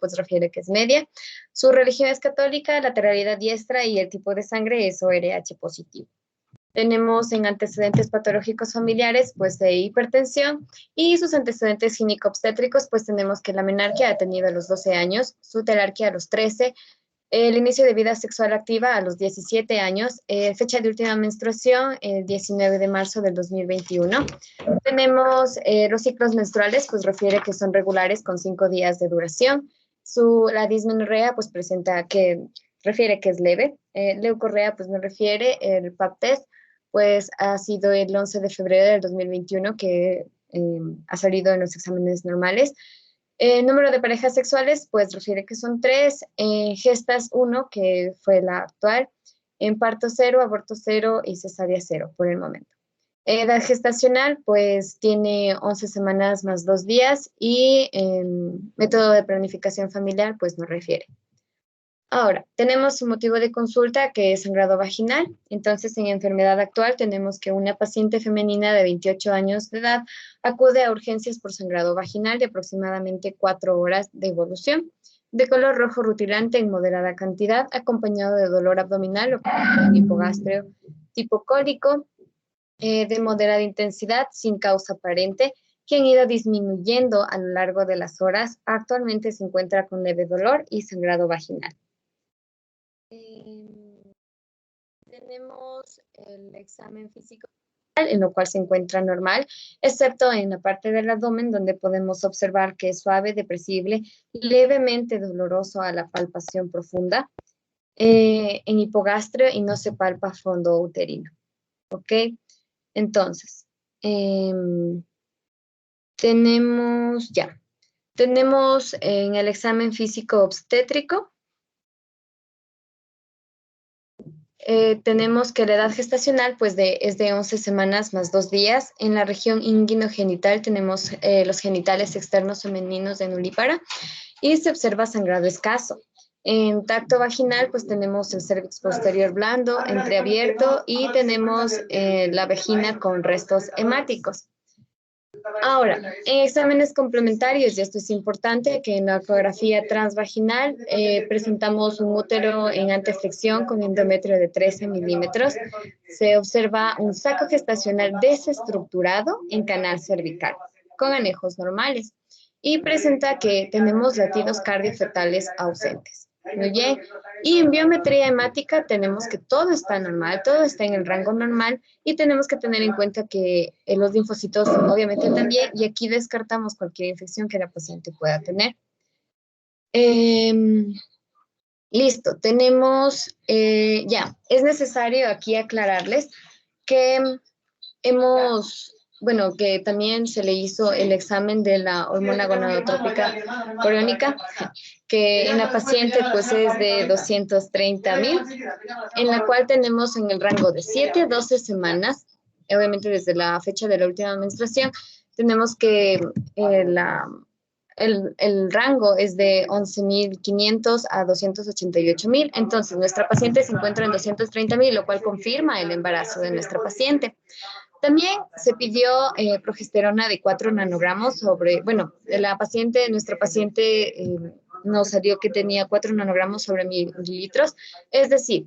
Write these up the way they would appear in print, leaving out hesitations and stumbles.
pues refiere que es media. Su religión es católica, lateralidad diestra y el tipo de sangre es ORH positivo. Tenemos en antecedentes patológicos familiares, pues de hipertensión y sus antecedentes gineco-obstétricos, pues tenemos que la menarquia ha tenido a los 12 años, su telarquía a los 13, el inicio de vida sexual activa a los 17 años, fecha de última menstruación el 19 de marzo del 2021. Tenemos los ciclos menstruales, pues refiere que son regulares con 5 días de duración. La dismenorrea, pues refiere que es leve. Leucorrea, pues no refiere. El pap test, pues ha sido el 11 de febrero del 2021 que ha salido en los exámenes normales. Número de parejas sexuales, pues refiere que son 3, gestas 1, que fue la actual, en parto 0, aborto 0 y cesárea 0 por el momento. Edad gestacional, pues tiene 11 semanas más 2 días y método de planificación familiar, pues no refiere. Ahora, tenemos un motivo de consulta que es sangrado vaginal. Entonces, en enfermedad actual tenemos que una paciente femenina de 28 años de edad acude a urgencias por sangrado vaginal de aproximadamente 4 horas de evolución, de color rojo rutilante en moderada cantidad, acompañado de dolor abdominal o hipogástreo tipo cólico, de moderada intensidad sin causa aparente, que han ido disminuyendo a lo largo de las horas. Actualmente se encuentra con leve dolor y sangrado vaginal. Tenemos el examen físico, en lo cual se encuentra normal, excepto en la parte del abdomen, donde podemos observar que es suave, depresible, levemente doloroso a la palpación profunda, en hipogastrio y no se palpa fondo uterino. ¿Ok? Entonces, tenemos en el examen físico obstétrico, tenemos que la edad gestacional pues es de 11 semanas más 2 días. En la región inguinogenital tenemos los genitales externos femeninos de nulípara y se observa sangrado escaso. En tacto vaginal pues tenemos el cérvix posterior blando, entreabierto y tenemos la vagina con restos hemáticos. Ahora, en exámenes complementarios, y esto es importante, que en la ecografía transvaginal presentamos un útero en anteflexión con endometrio de 13 milímetros. Se observa un saco gestacional desestructurado en canal cervical, con anejos normales, y presenta que tenemos latidos cardiofetales ausentes. Muy bien. Y en biometría hemática tenemos que todo está normal, todo está en el rango normal y tenemos que tener en cuenta que los linfocitos obviamente también, y aquí descartamos cualquier infección que la paciente pueda tener. Listo, tenemos, es necesario aquí aclararles que que también se le hizo el examen de la hormona gonadotrópica coriónica, que en la paciente pues es de 230,000, en la cual tenemos en el rango de 7 a 12 semanas, obviamente desde la fecha de la última menstruación, tenemos que el rango es de 11,500 a 288,000. Entonces, nuestra paciente se encuentra en 230,000, lo cual confirma el embarazo de nuestra paciente. También se pidió progesterona de 4 nanogramos nuestra paciente nos salió que tenía 4 nanogramos sobre mililitros. Es decir,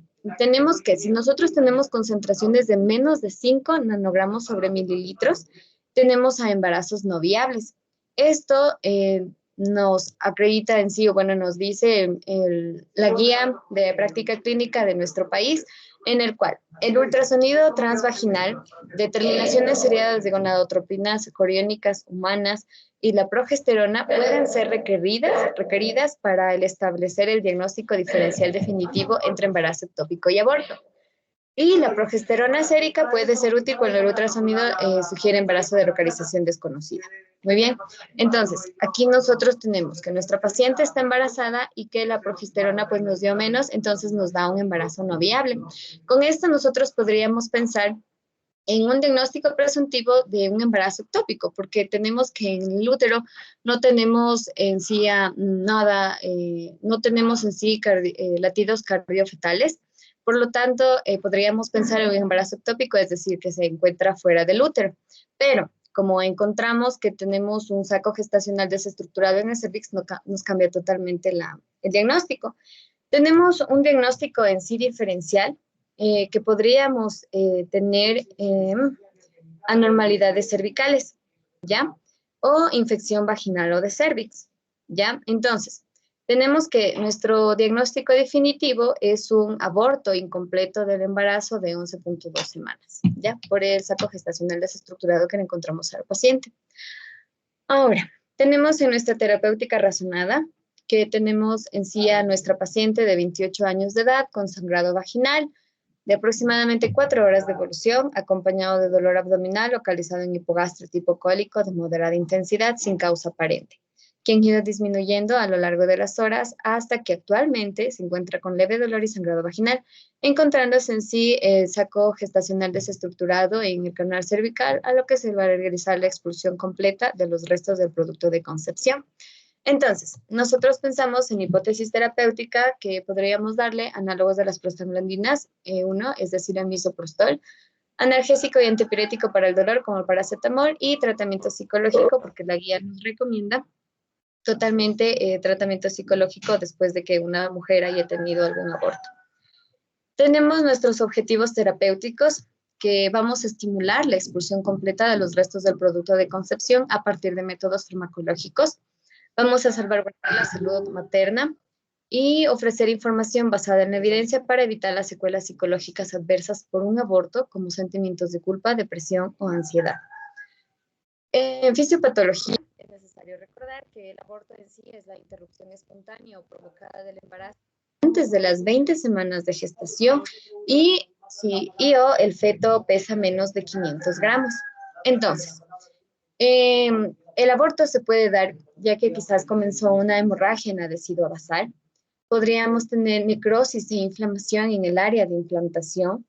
si nosotros tenemos concentraciones de menos de 5 nanogramos sobre mililitros, tenemos a embarazos no viables. Esto nos acredita en sí, nos dice la guía de práctica clínica de nuestro país, en el cual el ultrasonido transvaginal, determinaciones seriadas de gonadotropinas coriónicas humanas y la progesterona pueden ser requeridas para establecer el diagnóstico diferencial definitivo entre embarazo ectópico y aborto. Y la progesterona sérica puede ser útil cuando el ultrasonido sugiere embarazo de localización desconocida. Muy bien, entonces aquí nosotros tenemos que nuestra paciente está embarazada y que la progesterona pues nos dio menos, entonces nos da un embarazo no viable. Con esto nosotros podríamos pensar en un diagnóstico presuntivo de un embarazo ectópico, porque tenemos que en el útero no tenemos en sí nada, no tenemos en sí latidos cardiofetales. Por lo tanto, podríamos pensar en un embarazo ectópico, es decir, que se encuentra fuera del útero. Pero como encontramos que tenemos un saco gestacional desestructurado en el cervix, nos cambia totalmente el diagnóstico. Tenemos un diagnóstico en sí diferencial, que podríamos tener anormalidades cervicales, ¿ya? O infección vaginal o de cervix, ¿ya? Entonces, tenemos que nuestro diagnóstico definitivo es un aborto incompleto del embarazo de 11.2 semanas, ¿ya? Por el saco gestacional desestructurado que le encontramos al paciente. Ahora, tenemos en nuestra terapéutica razonada que tenemos en sí a nuestra paciente de 28 años de edad con sangrado vaginal de aproximadamente 4 horas de evolución, acompañado de dolor abdominal localizado en hipogastrio tipo cólico de moderada intensidad sin causa aparente, quien iba disminuyendo a lo largo de las horas hasta que actualmente se encuentra con leve dolor y sangrado vaginal, encontrándose en sí el saco gestacional desestructurado en el canal cervical, a lo que se va a realizar la expulsión completa de los restos del producto de concepción. Entonces, nosotros pensamos en hipótesis terapéutica que podríamos darle análogos de las prostaglandinas 1, es decir, el misoprostol, analgésico y antipirético para el dolor como el paracetamol y tratamiento psicológico, porque la guía nos recomienda totalmente tratamiento psicológico después de que una mujer haya tenido algún aborto. Tenemos nuestros objetivos terapéuticos, que vamos a estimular la expulsión completa de los restos del producto de concepción a partir de métodos farmacológicos. Vamos a salvaguardar la salud materna y ofrecer información basada en la evidencia para evitar las secuelas psicológicas adversas por un aborto, como sentimientos de culpa, depresión o ansiedad. En fisiopatología, es necesario recordar que el aborto en sí es la interrupción espontánea o provocada del embarazo antes de las 20 semanas de gestación o el feto pesa menos de 500 gramos. Entonces, el aborto se puede dar ya que quizás comenzó una hemorragia en adhesivo basal. Podríamos tener necrosis e inflamación en el área de implantación,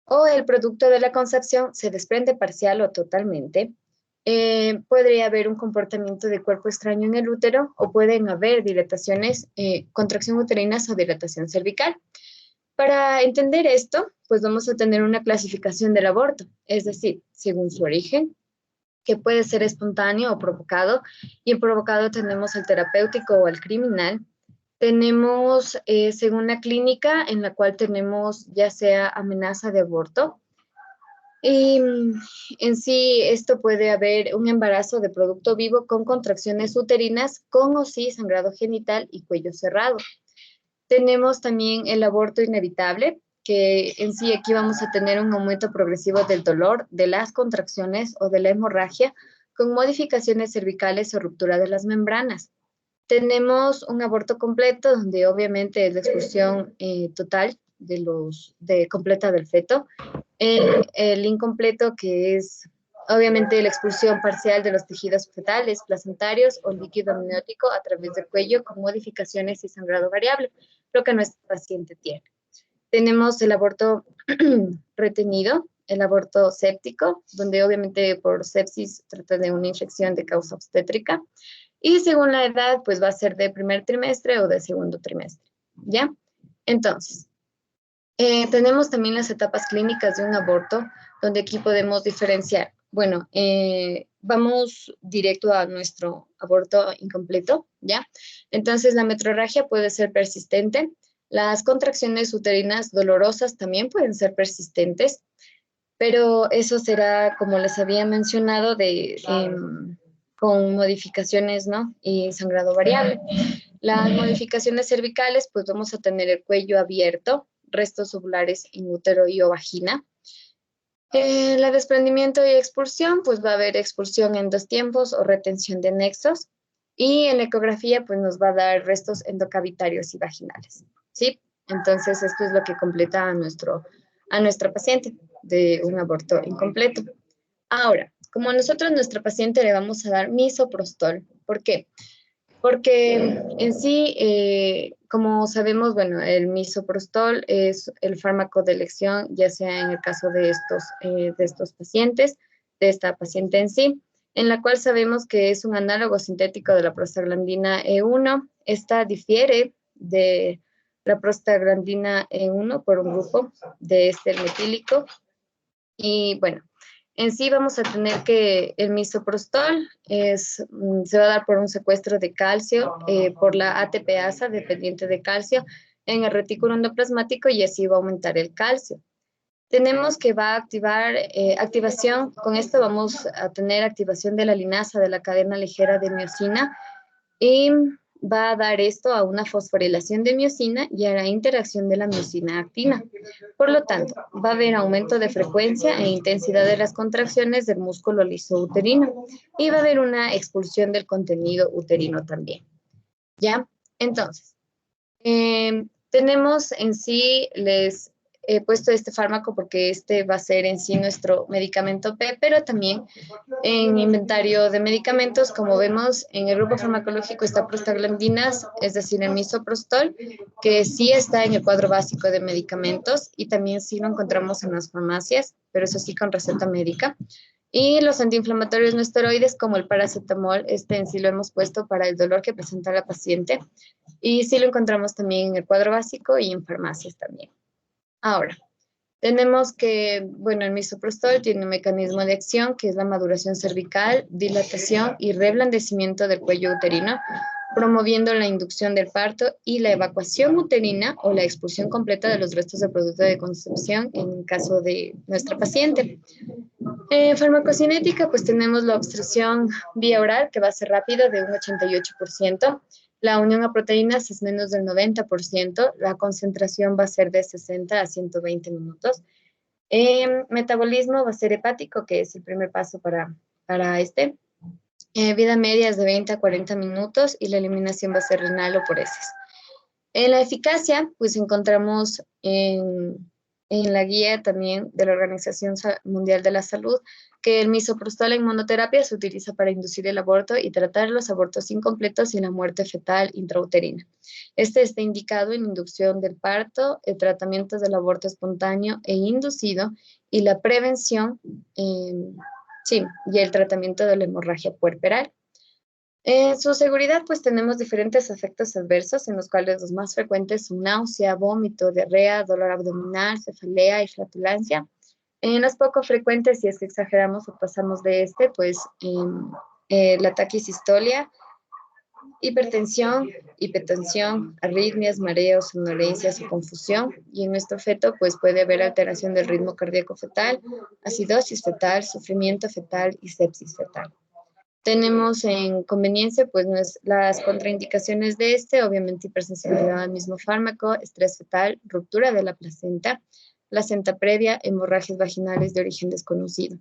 o el producto de la concepción se desprende parcial o totalmente. Podría haber un comportamiento de cuerpo extraño en el útero, o pueden haber dilataciones, contracción uterinas o dilatación cervical. Para entender esto, pues vamos a tener una clasificación del aborto, es decir, según su origen, que puede ser espontáneo o provocado, y en provocado tenemos el terapéutico o el criminal. Tenemos, según la clínica, en la cual tenemos ya sea amenaza de aborto, y en sí esto puede haber un embarazo de producto vivo con contracciones uterinas, con o sin sangrado genital y cuello cerrado. Tenemos también el aborto inevitable, que en sí aquí vamos a tener un aumento progresivo del dolor, de las contracciones o de la hemorragia, con modificaciones cervicales o ruptura de las membranas. Tenemos un aborto completo, donde obviamente es la expulsión total completa del feto. El incompleto, que es obviamente la expulsión parcial de los tejidos fetales, placentarios o líquido amniótico a través del cuello con modificaciones y sangrado variable, lo que nuestro paciente tiene. Tenemos el aborto retenido, el aborto séptico, donde obviamente por sepsis trata de una infección de causa obstétrica, y según la edad, pues va a ser de primer trimestre o de segundo trimestre, ¿ya? Entonces, tenemos también las etapas clínicas de un aborto, donde aquí podemos diferenciar. Bueno, vamos directo a nuestro aborto incompleto, ¿ya? Entonces, la metrorragia puede ser persistente. Las contracciones uterinas dolorosas también pueden ser persistentes, pero eso será, como les había mencionado, con modificaciones, ¿no? Y sangrado variable. Las modificaciones cervicales, pues vamos a tener el cuello abierto, restos ovulares en útero y o vagina. La desprendimiento y expulsión, pues va a haber expulsión en 2 tiempos o retención de nexos. Y en la ecografía, pues nos va a dar restos endocavitarios y vaginales, ¿sí? Entonces, esto es lo que completa a nuestra paciente de un aborto incompleto. Ahora, como nosotros a nuestra paciente le vamos a dar misoprostol, ¿por qué? Porque en sí, como sabemos, bueno, el misoprostol es el fármaco de elección, ya sea en el caso de estos pacientes, de esta paciente en sí, en la cual sabemos que es un análogo sintético de la prostaglandina E1. Esta difiere de la prostaglandina E1 por un grupo de éster metílico. Y bueno, En sí vamos a tener que el misoprostol se va a dar por un secuestro de calcio por la ATPasa dependiente de calcio en el retículo endoplasmático y así va a aumentar el calcio. Tenemos que va a activar activación, con esto vamos a tener activación de la linasa de la cadena ligera de miosina y va a dar esto a una fosforilación de miosina y a la interacción de la miosina actina. Por lo tanto, va a haber aumento de frecuencia e intensidad de las contracciones del músculo liso uterino y va a haber una expulsión del contenido uterino también. ¿Ya? Entonces, tenemos en sí, les he puesto este fármaco porque este va a ser en sí nuestro medicamento P, pero también en inventario de medicamentos, como vemos en el grupo farmacológico está prostaglandinas, es decir, el misoprostol, que sí está en el cuadro básico de medicamentos y también sí lo encontramos en las farmacias, pero eso sí con receta médica. Y los antiinflamatorios no esteroides, como el paracetamol, este en sí lo hemos puesto para el dolor que presenta la paciente. Y sí lo encontramos también en el cuadro básico y en farmacias también. Ahora, tenemos que, bueno, el misoprostol tiene un mecanismo de acción que es la maduración cervical, dilatación y reblandecimiento del cuello uterino, promoviendo la inducción del parto y la evacuación uterina o la expulsión completa de los restos de producto de concepción en el caso de nuestra paciente. En farmacocinética, pues tenemos la obstrucción vía oral, que va a ser rápida, de un 88%. La unión a proteínas es menos del 90%. La concentración va a ser de 60 a 120 minutos. Metabolismo va a ser hepático, que es el primer paso para este. Vida media es de 20 a 40 minutos y la eliminación va a ser renal o por heces. En la eficacia, pues encontramos en la guía también de la Organización Mundial de la Salud que el misoprostol en monoterapia se utiliza para inducir el aborto y tratar los abortos incompletos y la muerte fetal intrauterina. Este está indicado en inducción del parto, el tratamiento del aborto espontáneo e inducido y la prevención, sí, y el tratamiento de la hemorragia puerperal. En su seguridad, pues tenemos diferentes efectos adversos, en los cuales los más frecuentes son náusea, vómito, diarrea, dolor abdominal, cefalea y flatulencia. En los poco frecuentes, si es que exageramos o pasamos de este, pues la taquisistolia, hipertensión, hipertensión, arritmias, mareos, somnolencias o confusión. Y en nuestro feto, pues puede haber alteración del ritmo cardíaco fetal, acidosis fetal, sufrimiento fetal y sepsis fetal. Tenemos en conveniencia, pues, las contraindicaciones de este, obviamente hipersensibilidad al mismo fármaco, estrés fetal, ruptura de la placenta previa, hemorragias vaginales de origen desconocido.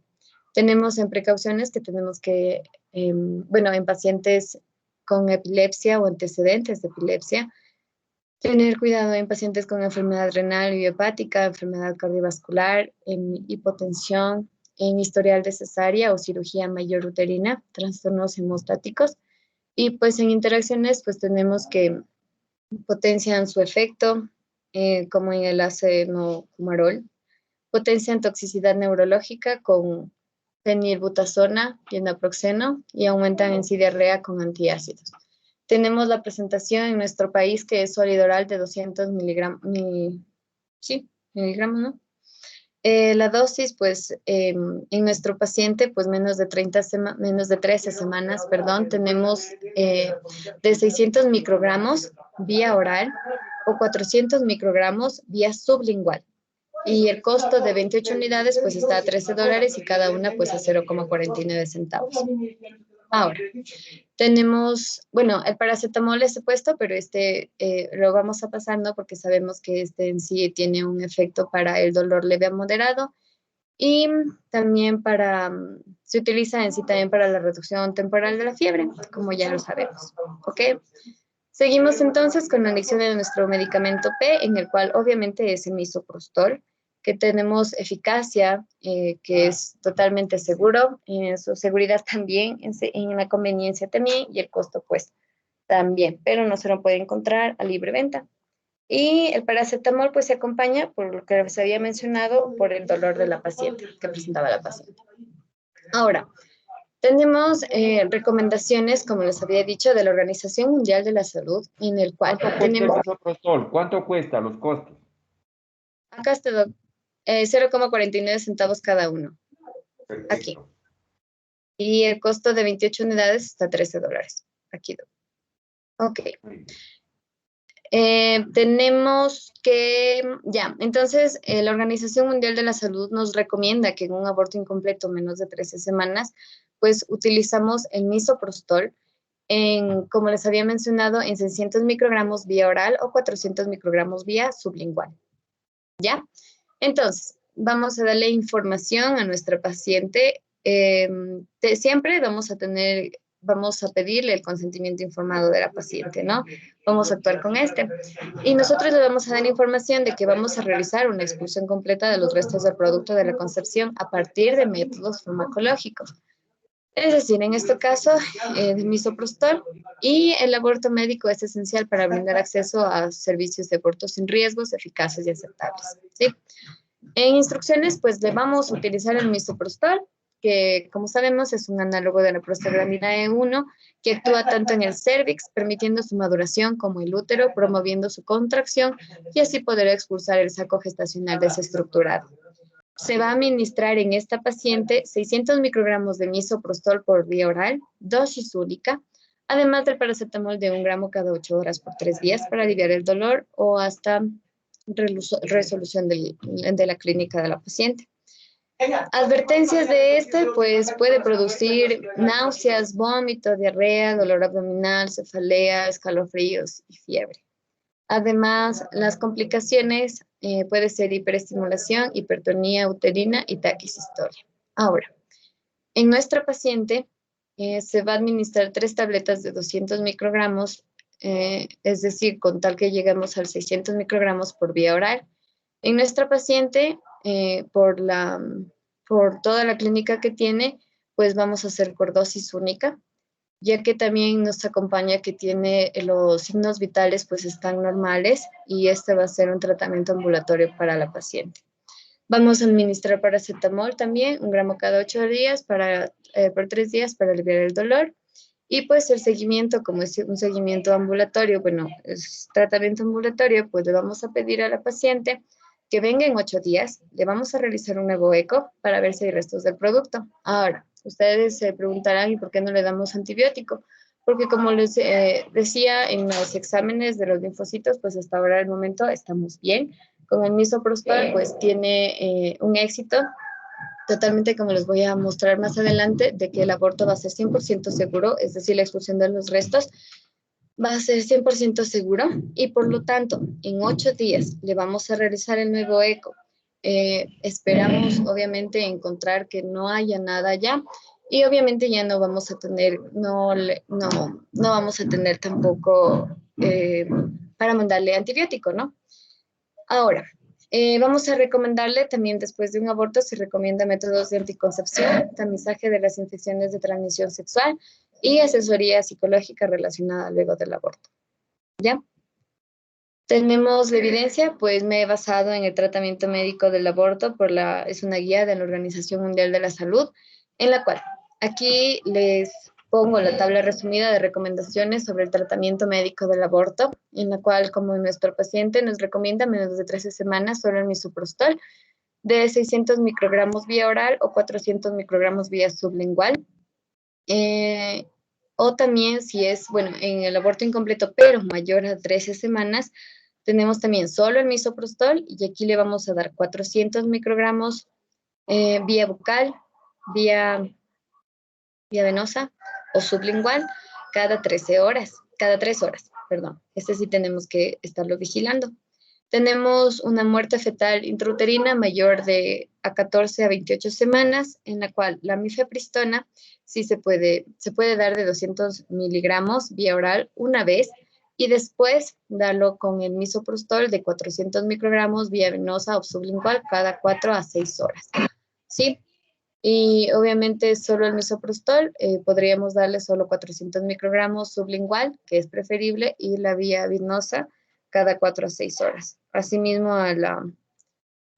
Tenemos en precauciones que tenemos que, bueno, en pacientes con epilepsia o antecedentes de epilepsia, tener cuidado en pacientes con enfermedad renal y hepática, enfermedad cardiovascular, hipotensión, en historial de cesárea o cirugía mayor uterina, trastornos hemostáticos. Y pues en interacciones pues tenemos que potencian su efecto, como en el acenofumarol, potencian toxicidad neurológica con fenilbutasona y naproxeno y aumentan en sí diarrea con antiácidos. Tenemos la presentación en nuestro país que es sólido oral de 200 miligramos, miligramos, ¿no? La dosis, pues, en nuestro paciente, pues, menos de 13 semanas, perdón, tenemos de 600 microgramos vía oral o 400 microgramos vía sublingual. Y el costo de 28 unidades, pues, está a $13 y cada una, pues, a 0,49 centavos. Ahora, tenemos, bueno, el paracetamol es puesto, pero este lo vamos a pasar, ¿no? Porque sabemos que este en sí tiene un efecto para el dolor leve a moderado y también se utiliza en sí también para la reducción temporal de la fiebre, como ya lo sabemos, ¿ok? Seguimos entonces con la elección de nuestro medicamento P, en el cual obviamente es el misoprostol, que tenemos eficacia, que es totalmente seguro, en su seguridad también, en la conveniencia también, y el costo pues también, pero no se lo puede encontrar a libre venta. Y el paracetamol pues se acompaña, por lo que se había mencionado, por el dolor de la paciente, que presentaba la paciente. Ahora, tenemos recomendaciones, como les había dicho, de la Organización Mundial de la Salud, en el cual tenemos... ¿Cuánto cuesta los costos? Acá está, 0,49 centavos cada uno. Aquí. Y el costo de 28 unidades está $13. Aquí. Ok. Tenemos que, ya, entonces la Organización Mundial de la Salud nos recomienda que en un aborto incompleto menos de 13 semanas, pues utilizamos el misoprostol en, como les había mencionado, en 600 microgramos vía oral o 400 microgramos vía sublingual. ¿Ya? Entonces, vamos a darle información a nuestra paciente. Siempre vamos a pedirle el consentimiento informado de la paciente, ¿no? Vamos a actuar con este. Y nosotros le vamos a dar información de que vamos a realizar una expulsión completa de los restos del producto de la concepción a partir de métodos farmacológicos. Es decir, en este caso, de misoprostol, y el aborto médico es esencial para brindar acceso a servicios de aborto sin riesgos, eficaces y aceptables, ¿sí? En instrucciones, pues le vamos a utilizar el misoprostol, que como sabemos es un análogo de la prostaglandina E1, que actúa tanto en el cérvix, permitiendo su maduración, como el útero, promoviendo su contracción, y así poder expulsar el saco gestacional desestructurado. Se va a administrar en esta paciente 600 microgramos de misoprostol por vía oral, dosis única, además del paracetamol de 1 gramo cada 8 horas por 3 días para aliviar el dolor o hasta resolución de la clínica de la paciente. Advertencias de este, pues puede producir náuseas, vómito, diarrea, dolor abdominal, cefalea, escalofríos y fiebre. Además, las complicaciones puede ser hiperestimulación, hipertonía uterina y taquisistolia. Ahora, en nuestra paciente se va a administrar 3 tabletas de 200 microgramos, es decir, con tal que lleguemos al 600 microgramos por vía oral. En nuestra paciente, por toda la clínica que tiene, pues vamos a hacer por dosis única, ya que también nos acompaña que tiene los signos vitales pues están normales y este va a ser un tratamiento ambulatorio para la paciente. Vamos a administrar paracetamol también, 1 gramo cada 8 días por 3 días para aliviar el dolor. Y pues el seguimiento, como es un seguimiento ambulatorio, bueno, es tratamiento ambulatorio, pues le vamos a pedir a la paciente que venga en 8 días, le vamos a realizar un nuevo eco para ver si hay restos del producto. Ahora, ustedes se preguntarán, ¿y por qué no le damos antibiótico? Porque como les decía, en los exámenes de los linfocitos, pues hasta ahora el momento estamos bien. Con el misoprostol, pues tiene un éxito totalmente, como les voy a mostrar más adelante, de que el aborto va a ser 100% seguro, es decir, la expulsión de los restos va a ser 100% seguro y por lo tanto, en 8 días le vamos a realizar el nuevo eco. Esperamos, obviamente, encontrar que no haya nada ya y obviamente ya no vamos a tener, no vamos a tener tampoco para mandarle antibiótico, ¿no? Ahora, vamos a recomendarle también después de un aborto, se recomienda métodos de anticoncepción, tamizaje de las infecciones de transmisión sexual y asesoría psicológica relacionada luego del aborto. ¿Ya? Tenemos la evidencia, pues me he basado en el tratamiento médico del aborto, es una guía de la Organización Mundial de la Salud, en la cual aquí les pongo la tabla resumida de recomendaciones sobre el tratamiento médico del aborto, en la cual, como nuestro paciente nos recomienda menos de 13 semanas solo el misoprostol de 600 microgramos vía oral o 400 microgramos vía sublingual. O también si es, bueno, en el aborto incompleto pero mayor a 13 semanas, tenemos también solo el misoprostol y aquí le vamos a dar 400 microgramos vía bucal, vía venosa o sublingual cada 3 horas, perdón. Este sí tenemos que estarlo vigilando. Tenemos una muerte fetal intrauterina mayor a 14 a 28 semanas, en la cual la mifepristona sí se puede dar de 200 miligramos vía oral una vez y después darlo con el misoprostol de 400 microgramos vía venosa o sublingual cada 4 a 6 horas. ¿Sí? Y obviamente solo el misoprostol, podríamos darle solo 400 microgramos sublingual, que es preferible, y la vía venosa cada 4 a 6 horas. Asimismo,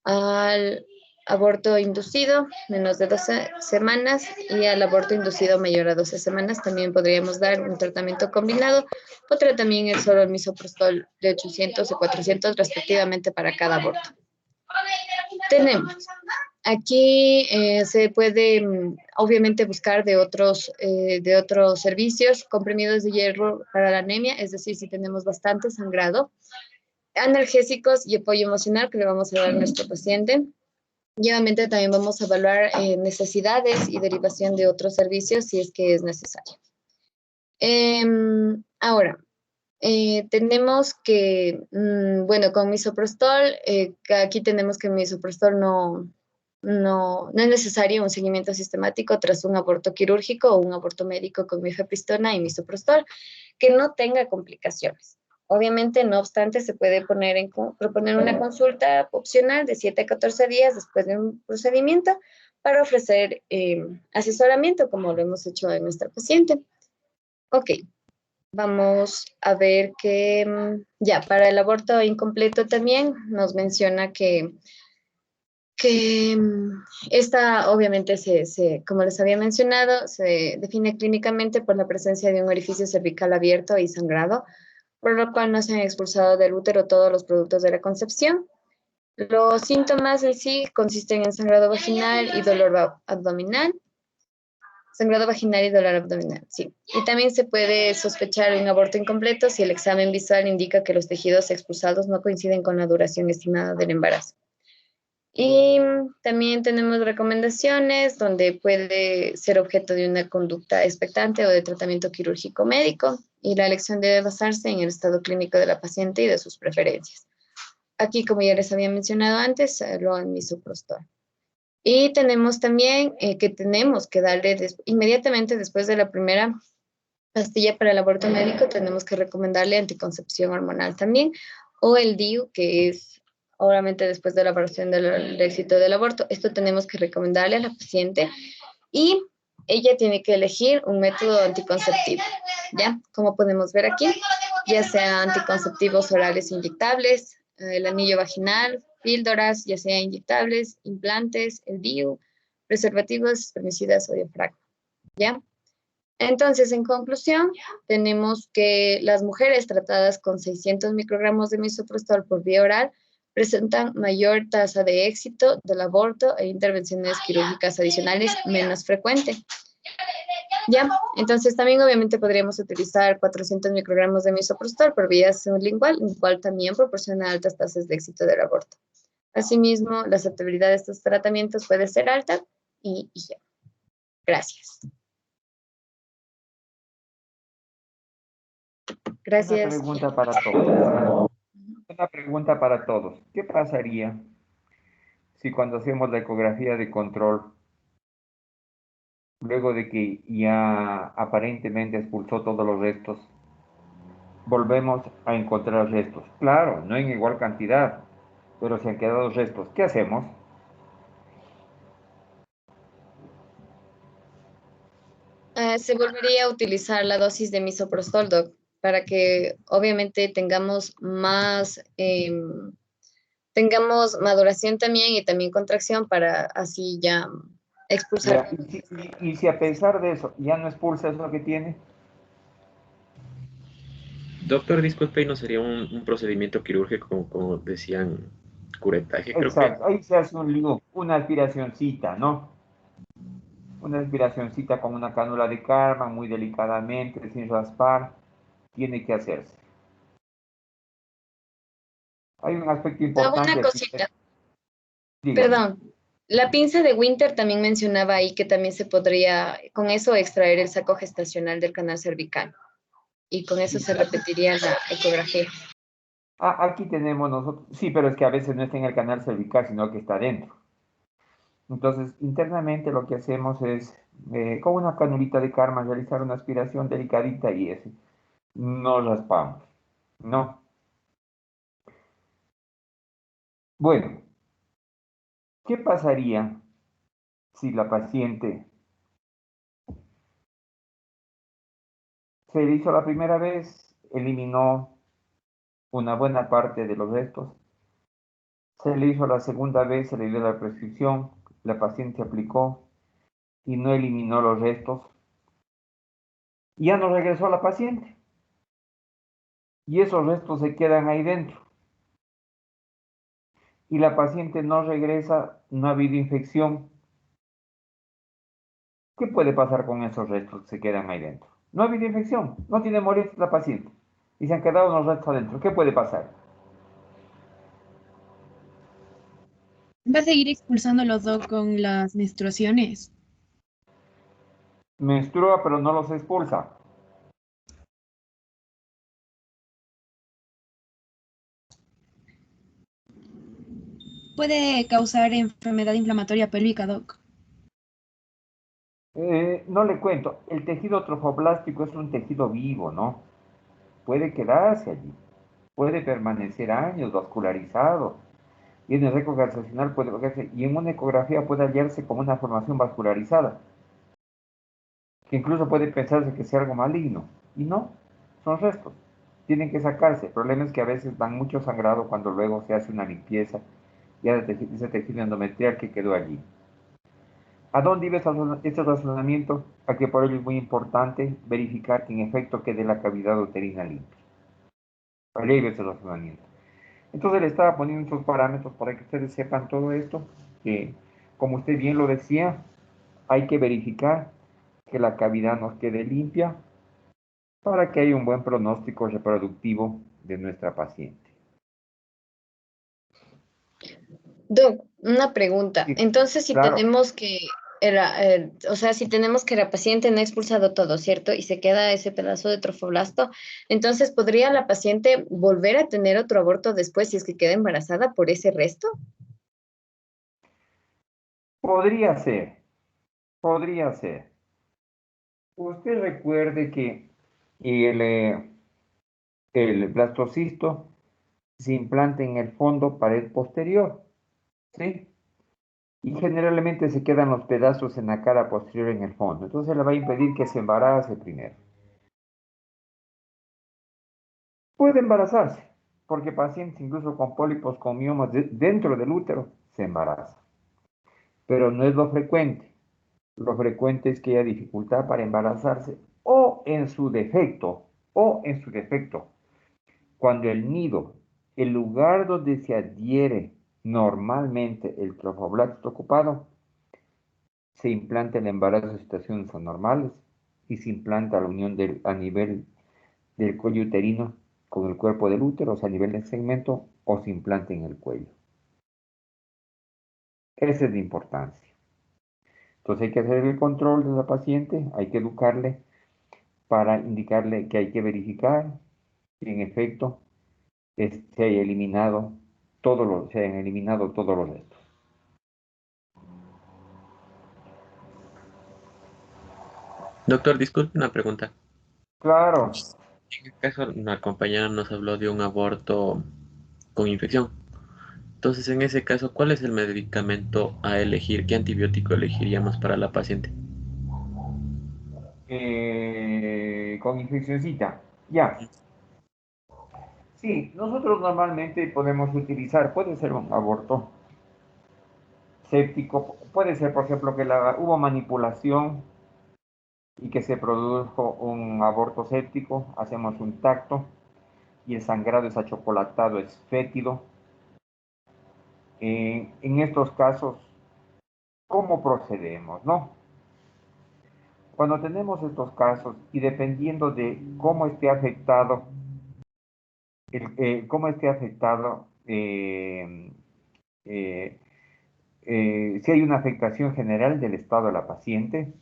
al aborto inducido, menos de 12 semanas, y al aborto inducido mayor a 12 semanas, también podríamos dar un tratamiento combinado, o también solo el misoprostol de 800 y 400 respectivamente para cada aborto. Tenemos Aquí se puede obviamente buscar de otros servicios, comprimidos de hierro para la anemia, es decir, si tenemos bastante sangrado, analgésicos y apoyo emocional que le vamos a dar a nuestro paciente. Y obviamente también vamos a evaluar necesidades y derivación de otros servicios si es que es necesario. Ahora, tenemos que, bueno, con misoprostol, que aquí tenemos que misoprostol no es necesario un seguimiento sistemático tras un aborto quirúrgico o un aborto médico con mifepristona y misoprostol que no tenga complicaciones. Obviamente, no obstante, se puede proponer una consulta opcional de 7 a 14 días después de un procedimiento para ofrecer asesoramiento, como lo hemos hecho en nuestra paciente. Ok, vamos a ver que ya para el aborto incompleto también nos menciona que esta obviamente como les había mencionado, se define clínicamente por la presencia de un orificio cervical abierto y sangrado, por lo cual no se han expulsado del útero todos los productos de la concepción. Los síntomas en sí consisten en sangrado vaginal y dolor abdominal. Sangrado vaginal y dolor abdominal, sí. Y también se puede sospechar un aborto incompleto si el examen visual indica que los tejidos expulsados no coinciden con la duración estimada del embarazo. Y también tenemos recomendaciones donde puede ser objeto de una conducta expectante o de tratamiento quirúrgico médico y la elección debe basarse en el estado clínico de la paciente y de sus preferencias. Aquí, como ya les había mencionado antes, lo en misoprostol. Y tenemos también que tenemos que darle inmediatamente después de la primera pastilla para el aborto médico, tenemos que recomendarle anticoncepción hormonal también, o el DIU, que es obviamente después de la evaluación del éxito del aborto. Esto tenemos que recomendarle a la paciente y ella tiene que elegir un método anticonceptivo, ¿ya? Como podemos ver aquí, ya sea anticonceptivos orales inyectables, el anillo vaginal, píldoras, ya sea inyectables, implantes, el DIU, preservativos, espermicidas o diafragma, ¿ya? Entonces, en conclusión, tenemos que las mujeres tratadas con 600 microgramos de misoprostol por vía oral presentan mayor tasa de éxito del aborto e intervenciones quirúrgicas adicionales menos frecuente. Ya, entonces también obviamente podríamos utilizar 400 microgramos de misoprostol por vía sublingual, el cual también proporciona altas tasas de éxito del aborto. Asimismo, la aceptabilidad de estos tratamientos puede ser alta y ya. Gracias. Una Gracias. pregunta para todos. Una pregunta para todos. ¿Qué pasaría si cuando hacemos la ecografía de control, luego de que ya aparentemente expulsó todos los restos, volvemos a encontrar restos? Claro, no en igual cantidad, pero se han quedado restos. ¿Qué hacemos? Se volvería a utilizar la dosis de misoprostol, doc, para que obviamente tengamos maduración también y también contracción para así ya expulsar. Ya, y si a pesar de eso ya no expulsa eso que tiene, Doctor, disculpe, ¿y no sería un procedimiento quirúrgico como decían, curetaje, creo que? exacto, ahí se hace un lío, una aspiracioncita, ¿no? Una aspiracioncita con una cánula de Karman, muy delicadamente, sin raspar, tiene que hacerse. Hay un aspecto Una importante, cosita, dígame. perdón. La pinza de Winter también mencionaba ahí que también se podría con eso extraer el saco gestacional del canal cervical y con eso Sí, se repetiría la ecografía. aquí tenemos nosotros, sí, pero es que a veces no está en el canal cervical, sino que está dentro. Entonces, internamente lo que hacemos es, con una canulita de Karman, realizar una aspiración delicadita y eso. No raspamos, no. Bueno, ¿qué pasaría si la paciente se le hizo la primera vez, eliminó una buena parte de los restos, se le hizo la segunda vez, se le dio la prescripción, la paciente aplicó y no eliminó los restos, ya no regresó la paciente y esos restos se quedan ahí dentro? y la paciente no regresa, no ha habido infección, ¿qué puede pasar con esos restos que se quedan ahí dentro? No ha habido infección, no tiene molestia la paciente y se han quedado unos restos adentro. ¿Qué puede pasar? Va a seguir expulsándolo, Doc, con las menstruaciones. Menstrua, pero no los expulsa. Puede causar enfermedad inflamatoria pélvica, Doc. No le cuento, el tejido trofoblástico es un tejido vivo, ¿no? Puede quedarse allí, puede permanecer años vascularizado, y en el eco gastacional puede verse, y en una ecografía puede hallarse como una formación vascularizada, que incluso puede pensarse que sea algo maligno, y no, son restos, tienen que sacarse. El problema es que a veces dan mucho sangrado cuando luego se hace una limpieza ya de ese tejido endometrial que quedó allí. ¿A dónde iba este razonamiento? A que por ello es muy importante verificar que en efecto quede la cavidad uterina limpia. Para ello iba este razonamiento. Entonces le estaba poniendo estos parámetros para que ustedes sepan todo esto, que como usted bien lo decía, hay que verificar que la cavidad nos quede limpia para que haya un buen pronóstico reproductivo de nuestra paciente. Doc, una pregunta. Sí, Entonces, si claro, tenemos que, o sea, si tenemos que la paciente no ha expulsado todo, ¿cierto? Y se queda ese pedazo de trofoblasto, entonces, ¿podría la paciente volver a tener otro aborto después si es que queda embarazada por ese resto? podría ser, podría ser. Usted recuerde que el blastocisto se implanta en el fondo pared posterior, ¿sí? Y generalmente se quedan los pedazos en la cara posterior en el fondo. Entonces le va a impedir que se embarace primero. Puede embarazarse, porque pacientes incluso con pólipos con miomas dentro del útero se embarazan. Pero no es lo frecuente. Lo frecuente es que haya dificultad para embarazarse o en su defecto, cuando el nido, el lugar donde se adhiere normalmente el trofoblasto ocupado, se implanta el embarazo en situaciones anormales y se implanta la unión a nivel del cuello uterino con el cuerpo del útero, o sea, a nivel del segmento, o se implanta en el cuello. Esa es la importancia. Entonces hay que hacer el control de la paciente, hay que educarle para indicarle que hay que verificar si en efecto se haya eliminado se hayan eliminado todos los restos. Doctor, disculpe una pregunta. Claro, En el caso, una compañera nos habló de un aborto con infección. Entonces, en ese caso, ¿cuál es el medicamento a elegir? ¿Qué antibiótico elegiríamos para la paciente? con infeccióncita. Ya. Sí, nosotros normalmente podemos utilizar, puede ser un aborto séptico, puede ser, por ejemplo, que hubo manipulación y que se produjo un aborto séptico, hacemos un tacto y el sangrado es achocolatado, es fétido. En estos casos, ¿cómo procedemos, no? Cuando tenemos estos casos y dependiendo de cómo esté afectado, cómo esté afectado, eh, si hay una afectación general del estado de la paciente,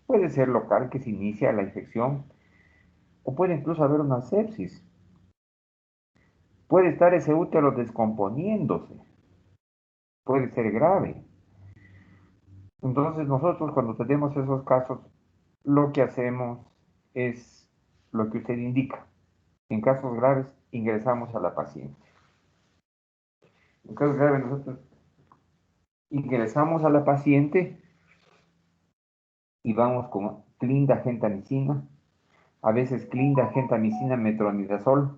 puede ser local que se inicia la infección o puede incluso haber una sepsis. Puede estar ese útero descomponiéndose, puede ser grave. Entonces nosotros cuando tenemos esos casos, lo que hacemos es lo que usted indica. En casos graves ingresamos a la paciente. En casos graves nosotros ingresamos a la paciente y vamos con clindamicina, a veces clindamicina metronidazol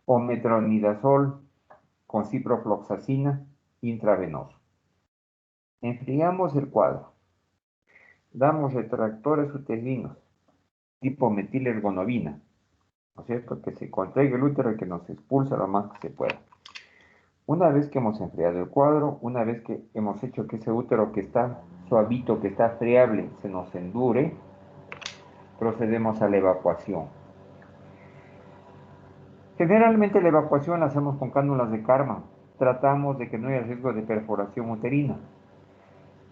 o metronidazol con ciprofloxacina intravenoso. Enfriamos el cuadro, damos retractores uterinos tipo metilergonobina, ¿no es cierto? Que se contraiga el útero y que nos expulse lo más que se pueda. Una vez que hemos enfriado el cuadro, una vez que hemos hecho que ese útero que está suavito, que está friable, se nos endure, procedemos a la evacuación. Generalmente la evacuación la hacemos con cánulas de Karman. Tratamos de que no haya riesgo de perforación uterina.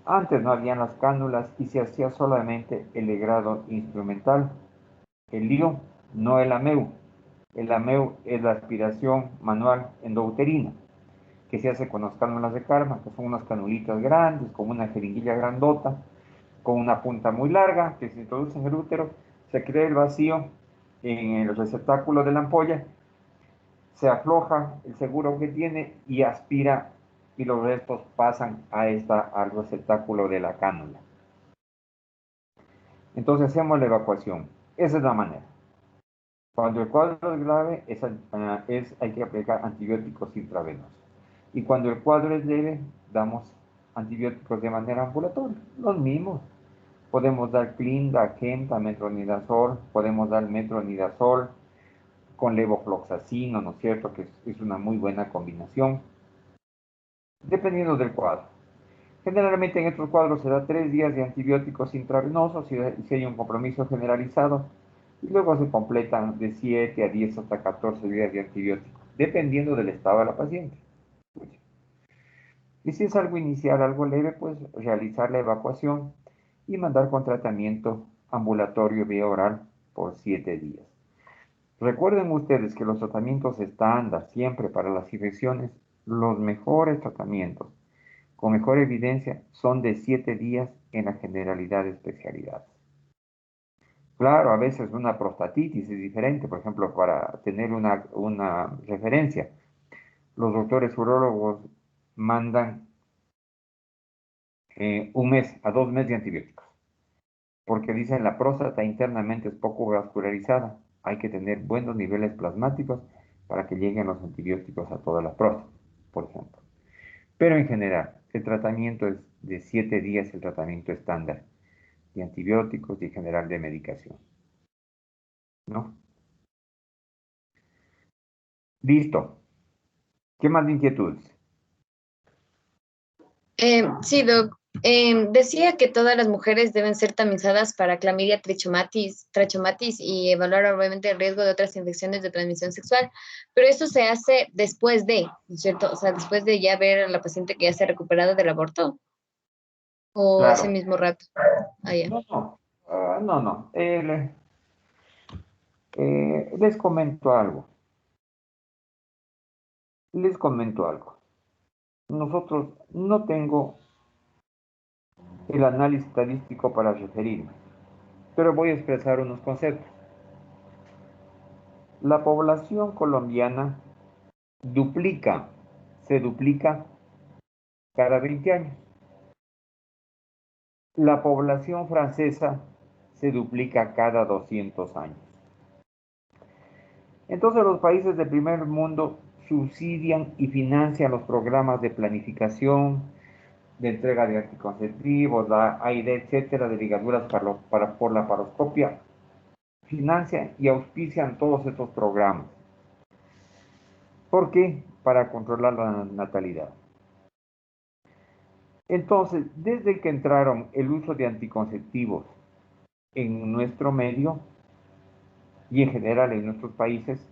Antes no habían las cánulas y se hacía solamente el legrado instrumental. El lío, no el AMEU. El AMEU es la aspiración manual endouterina, que se hace con las cánulas de Karman, que son unas canulitas grandes, con una jeringuilla grandota, con una punta muy larga, que se introduce en el útero, se crea el vacío en el receptáculo de la ampolla, se afloja el seguro que tiene y aspira y los restos pasan al receptáculo de la cánula. Entonces hacemos la evacuación. Esa es la manera. Cuando el cuadro es grave, hay que aplicar antibióticos intravenosos. Y cuando el cuadro es leve, damos antibióticos de manera ambulatoria, los mismos. Podemos dar Clinda, Kenta, metronidazol, podemos dar metronidazol con levofloxacino, ¿no es cierto? Que es una muy buena combinación, dependiendo del cuadro. Generalmente en estos cuadros se da 3 días de antibióticos intravenosos si hay un compromiso generalizado, y luego se completan de 7 a 10 hasta 14 días de antibióticos, dependiendo del estado de la paciente. Y si es algo inicial, algo leve, pues realizar la evacuación y mandar con tratamiento ambulatorio vía oral por 7 días. Recuerden ustedes que los tratamientos estándar siempre para las infecciones, los mejores tratamientos con mejor evidencia son de 7 días en la generalidad de especialidades. Claro, a veces una prostatitis es diferente, por ejemplo, para tener una referencia, los doctores urólogos mandan 1 mes a 2 meses de antibióticos, porque dicen la próstata internamente es poco vascularizada, hay que tener buenos niveles plasmáticos para que lleguen los antibióticos a toda la próstata, por ejemplo. Pero en general, el tratamiento es de 7 días, el tratamiento estándar de antibióticos y en general de medicación, ¿no? Listo. ¿Qué más de inquietudes? Sí, Doc. Decía que todas las mujeres deben ser tamizadas para clamidia trachomatis y evaluar obviamente el riesgo de otras infecciones de transmisión sexual, pero eso se hace después de, ¿no es cierto? O sea, después de ya ver a la paciente que ya se ha recuperado del aborto, o ese Claro. mismo rato. Ah, ya. No. Les comento algo. Nosotros no tengo el análisis estadístico para referirme, pero voy a expresar unos conceptos. La población colombiana se duplica cada 20 años. La población francesa se duplica cada 200 años. Entonces los países del primer mundo subsidian y financian los programas de planificación, de entrega de anticonceptivos, la AID, etcétera, de ligaduras por la paroscopia, financian y auspician todos estos programas. ¿Por qué? Para controlar la natalidad. Entonces, desde que entraron el uso de anticonceptivos en nuestro medio y en general en nuestros países,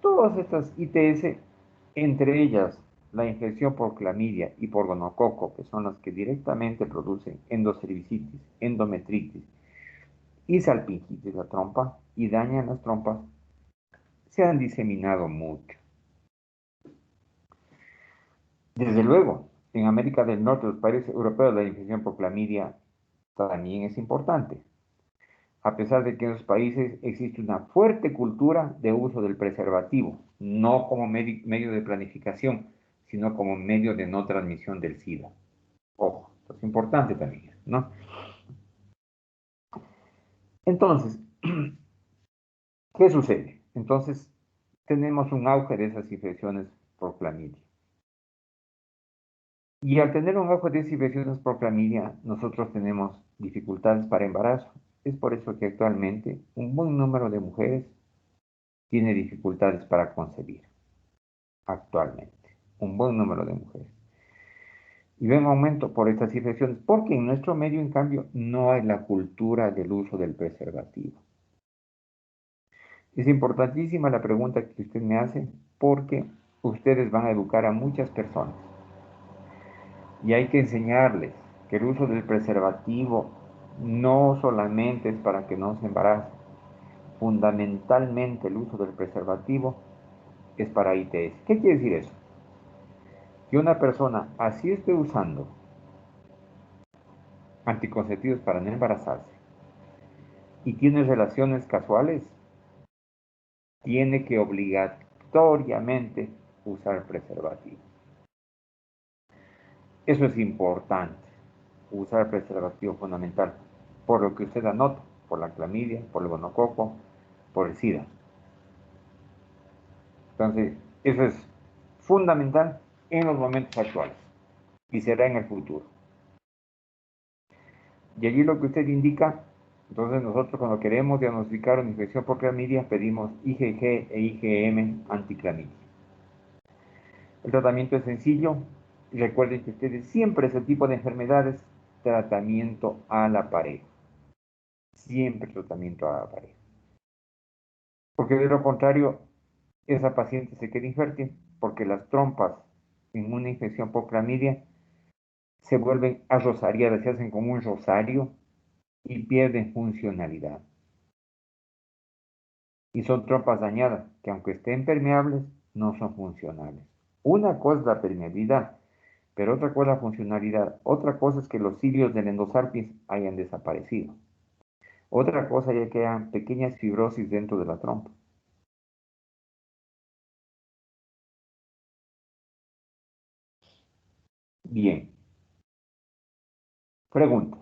todas estas ITS, entre ellas la infección por clamidia y por gonococo, que son las que directamente producen endocervicitis, endometritis y salpingitis la trompa y dañan las trompas, se han diseminado mucho. Desde luego, en América del Norte, los países europeos, la infección por clamidia también es importante, a pesar de que en esos países existe una fuerte cultura de uso del preservativo, no como medio de planificación, sino como medio de no transmisión del SIDA. Ojo, esto es importante también, ¿no? Entonces, ¿qué sucede? Entonces, tenemos un auge de esas infecciones por clamidia. Y al tener un auge de esas infecciones por clamidia, nosotros tenemos dificultades para embarazo. Es por eso que actualmente un buen número de mujeres tiene dificultades para concebir. actualmente, un buen número de mujeres. Y ven aumento por estas infecciones, porque en nuestro medio, en cambio, no hay la cultura del uso del preservativo. Es importantísima la pregunta que usted me hace, porque ustedes van a educar a muchas personas. Y hay que enseñarles que el uso del preservativo no solamente es para que no se embaracen. Fundamentalmente el uso del preservativo es para ITS. ¿Qué quiere decir eso? Que una persona así esté usando anticonceptivos para no embarazarse y tiene relaciones casuales, tiene que obligatoriamente usar preservativo. Eso es importante, usar preservativo fundamental, por lo que usted anota, por la clamidia, por el gonococo, por el SIDA. Entonces, eso es fundamental en los momentos actuales y será en el futuro. Y allí lo que usted indica, entonces nosotros cuando queremos diagnosticar una infección por clamidia pedimos IgG e IgM anticlamidia. El tratamiento es sencillo. Recuerden que ustedes siempre ese tipo de enfermedades, tratamiento a la pareja. Siempre tratamiento a la pareja. Porque de lo contrario, esa paciente se queda infértil porque las trompas en una infección por clamidia se vuelven arrosariadas, se hacen como un rosario y pierden funcionalidad. Y son trompas dañadas que aunque estén permeables, no son funcionales. Una cosa es la permeabilidad, pero otra cosa es la funcionalidad. Otra cosa es que los cilios del endosarpis hayan desaparecido. Otra cosa ya que hayan pequeñas fibrosis dentro de la trompa. Bien. Preguntas.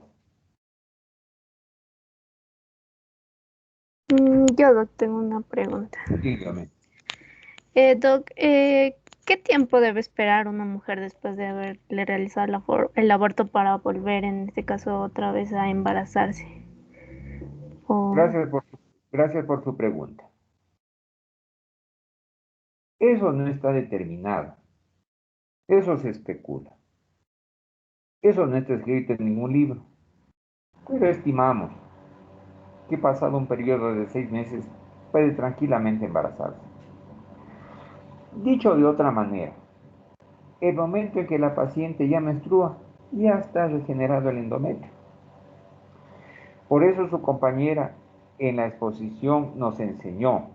Yo, Doc, tengo una pregunta. Dígame. Doc, ¿qué tiempo debe esperar una mujer después de haberle realizado el aborto para volver, en este caso, otra vez a embarazarse? O- Gracias por su pregunta. Eso no está determinado. Eso se especula. Eso no está escrito en ningún libro. Pero estimamos que pasado un periodo de 6 meses puede tranquilamente embarazarse. Dicho de otra manera, el momento en que la paciente ya menstrua, ya está regenerado el endometrio. Por eso su compañera en la exposición nos enseñó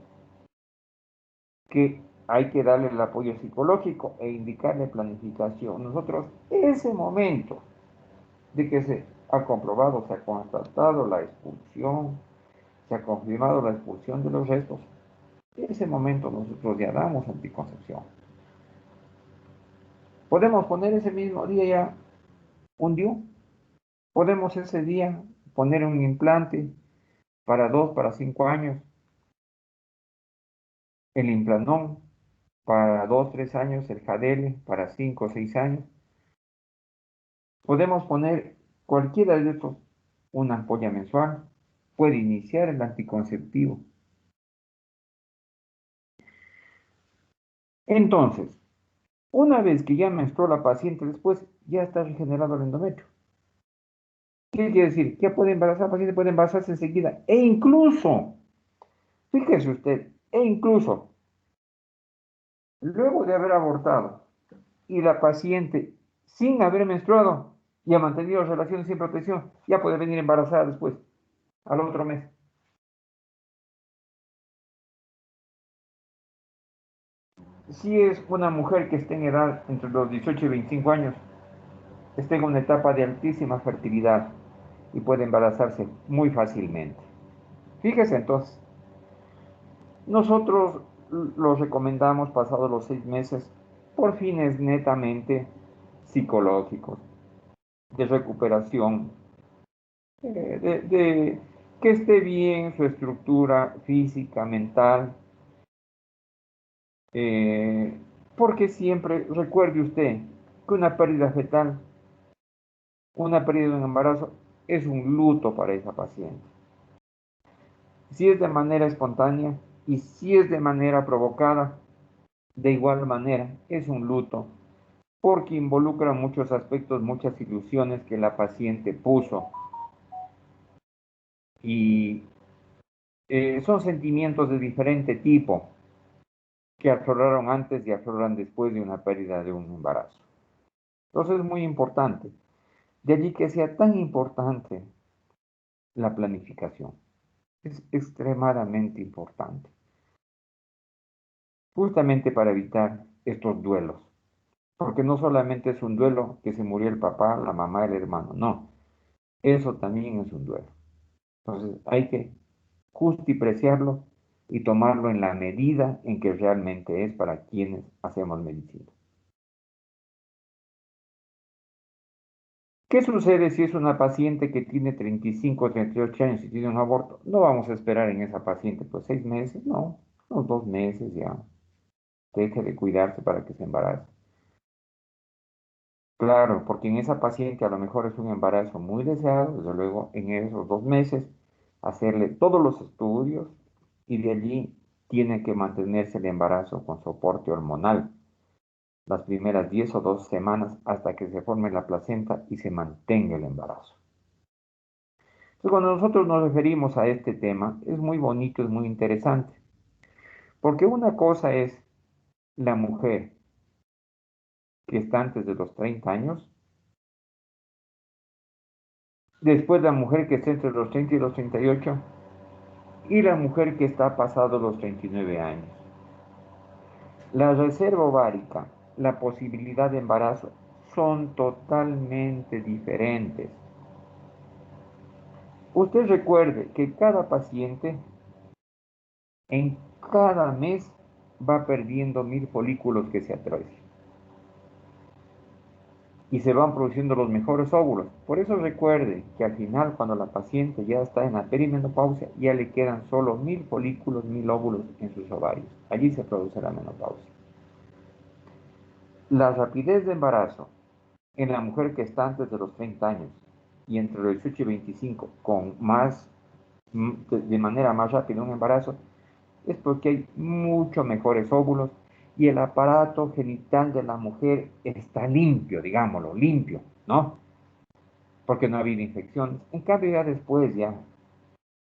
que hay que darle el apoyo psicológico e indicarle planificación. Nosotros, ese momento de que se ha comprobado, se ha constatado la expulsión, se ha confirmado la expulsión de los restos, en ese momento nosotros ya damos anticoncepción. Podemos poner ese mismo día ya un DIU. Podemos ese día poner un implante para 2, para 5 años. El Implanon para 2, 3 años. El Jadele para 5 o 6 años. Podemos poner cualquiera de estos una ampolla mensual. Puede iniciar el anticonceptivo. Entonces, una vez que ya menstruó la paciente, después ya está regenerado el endometrio. ¿Qué quiere decir? Ya puede embarazar, la paciente puede embarazarse enseguida. E incluso, fíjese usted, luego de haber abortado y la paciente sin haber menstruado y ha mantenido relaciones sin protección, ya puede venir embarazada después, al otro mes. Si es una mujer que esté en edad entre los 18 y 25 años, está en una etapa de altísima fertilidad y puede embarazarse muy fácilmente. Fíjese entonces, nosotros los recomendamos pasados los 6 meses por fines netamente psicológicos, de recuperación, de que esté bien su estructura física, mental, porque siempre recuerde usted que una pérdida fetal, una pérdida de un embarazo, es un luto para esa paciente. Si es de manera espontánea y si es de manera provocada, De igual manera, es un luto porque involucra muchos aspectos, muchas ilusiones que la paciente puso y son sentimientos de diferente tipo que afloraron antes y afloran después de una pérdida de un embarazo. Entonces es muy importante. De allí que sea tan importante la planificación. Es extremadamente importante. Justamente para evitar estos duelos. Porque no solamente es un duelo que se murió el papá, la mamá, el hermano. No. Eso también es un duelo. Entonces hay que justipreciarlo y tomarlo en la medida en que realmente es para quienes hacemos medicina. ¿Qué sucede si es una paciente que tiene 35 o 38 años y tiene un aborto? No vamos a esperar en esa paciente pues 6 meses, no, unos 2 meses ya. Deje de cuidarse para que se embarace. Claro, porque en esa paciente a lo mejor es un embarazo muy deseado, desde luego en esos 2 meses hacerle todos los estudios y de allí tiene que mantenerse el embarazo con soporte hormonal las primeras 10 o 12 semanas hasta que se forme la placenta y se mantenga el embarazo. Entonces, cuando nosotros nos referimos a este tema, es muy bonito, es muy interesante, porque una cosa es la mujer que está antes de los 30 años, después la mujer que está entre los 30 y los 38, y la mujer que está pasado los 39 años. La reserva ovárica, la posibilidad de embarazo, son totalmente diferentes. Usted recuerde que cada paciente en cada mes va perdiendo 1000 folículos que se atrofian y se van produciendo los mejores óvulos. Por eso recuerde que al final, cuando la paciente ya está en la perimenopausia, ya le quedan solo 1000 folículos, 1000 óvulos en sus ovarios. Allí se produce la menopausia. La rapidez de embarazo en la mujer que está antes de los 30 años y entre los 18 y 25 con de manera más rápida un embarazo es porque hay mucho mejores óvulos y el aparato genital de la mujer está limpio, digámoslo, limpio, ¿no? Porque no ha habido infecciones. En cambio, ya después, ya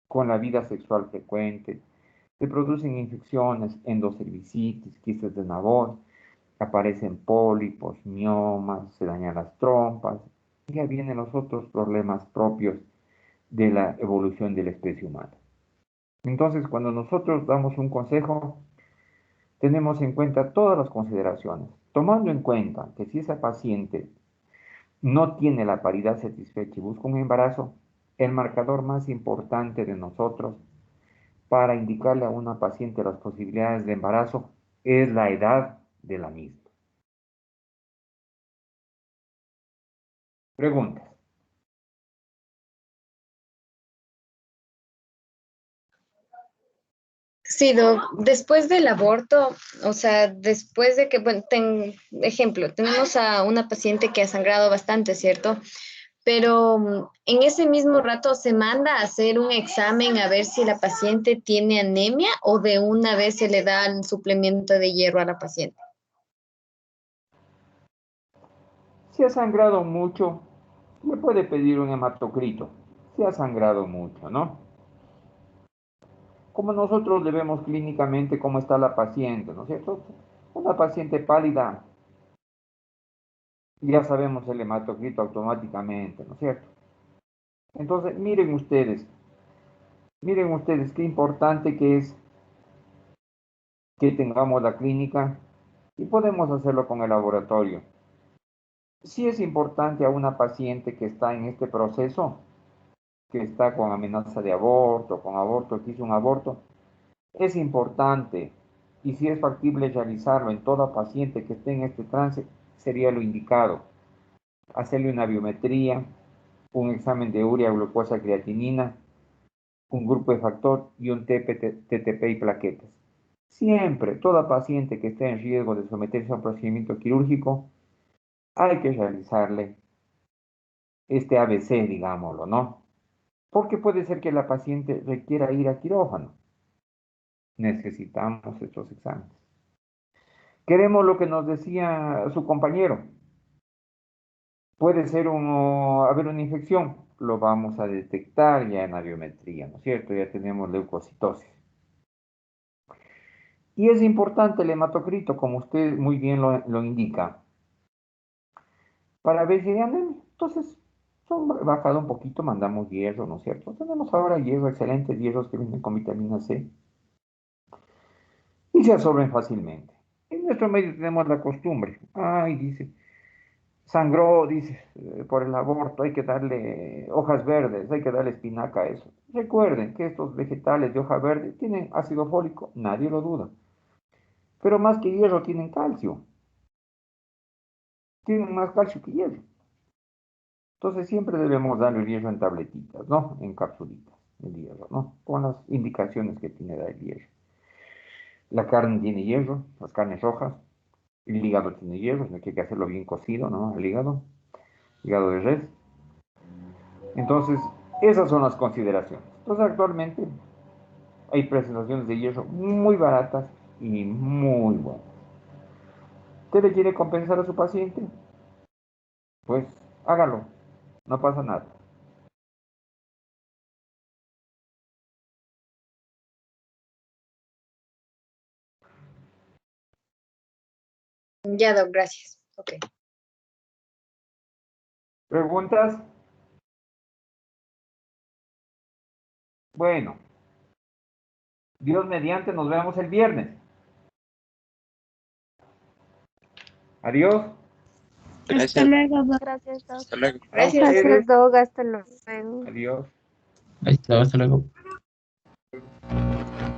con la vida sexual frecuente, se producen infecciones, endocervicitis, quistes de Nabor, aparecen pólipos, miomas, se dañan las trompas, y ya vienen los otros problemas propios de la evolución de la especie humana. Entonces, cuando nosotros damos un consejo, tenemos en cuenta todas las consideraciones, tomando en cuenta que si esa paciente no tiene la paridad satisfecha y busca un embarazo, el marcador más importante de nosotros para indicarle a una paciente las posibilidades de embarazo es la edad de la misma. Preguntas. Sí, Doc, después del aborto, o sea, después de que, bueno, ejemplo, tenemos a una paciente que ha sangrado bastante, ¿cierto? Pero en ese mismo rato se manda a hacer un examen a ver si la paciente tiene anemia o de una vez se le da el suplemento de hierro a la paciente. Si ha sangrado mucho, le puede pedir un hematocrito. Si ha sangrado mucho, ¿no? Como nosotros le vemos clínicamente cómo está la paciente, ¿no es cierto? Una paciente pálida, ya sabemos el hematocrito automáticamente, ¿no es cierto? Entonces, miren ustedes qué importante que es que tengamos la clínica y podemos hacerlo con el laboratorio. Sí es importante a una paciente que está en este proceso, que está con amenaza de aborto, con aborto, que hizo un aborto, es importante y si es factible realizarlo en toda paciente que esté en este trance, sería lo indicado. Hacerle una biometría, un examen de urea, glucosa, creatinina, un grupo de factor y un TTP y plaquetas. Siempre, toda paciente que esté en riesgo de someterse a un procedimiento quirúrgico, hay que realizarle este ABC, digámoslo, ¿no? Porque puede ser que la paciente requiera ir a quirófano. Necesitamos estos exámenes. Queremos lo que nos decía su compañero. Puede ser haber una infección, lo vamos a detectar ya en la biometría, ¿no es cierto? Ya tenemos leucocitosis. Y es importante el hematocrito, como usted muy bien lo indica, para ver si hay anemia. Entonces, son bajado un poquito, mandamos hierro, ¿no es cierto? Tenemos ahora hierro, excelentes hierros que vienen con vitamina C y se absorben fácilmente. En nuestro medio tenemos la costumbre. Ay, dice, sangró, dice, por el aborto, hay que darle hojas verdes, hay que darle espinaca a eso. Recuerden que estos vegetales de hoja verde tienen ácido fólico, nadie lo duda. Pero más que hierro tienen calcio. Tienen más calcio que hierro. Entonces siempre debemos darle el hierro en tabletitas, ¿no? En capsulitas, el hierro, ¿no? Con las indicaciones que tiene el hierro. La carne tiene hierro, las carnes rojas. El hígado tiene hierro, hay que hacerlo bien cocido, ¿no? El hígado de res. Entonces, esas son las consideraciones. Entonces, actualmente hay presentaciones de hierro muy baratas y muy buenas. ¿Usted le quiere compensar a su paciente? Pues hágalo, no pasa nada. Ya, Doc, gracias. Ok. ¿Preguntas? Bueno, Dios mediante, nos vemos el viernes. Adiós. Hasta Gracias. luego, Doc. Gracias, Doc. Hasta luego. A Gracias. ustedes. Gracias, Doc. Hasta luego. Adiós. Hasta luego.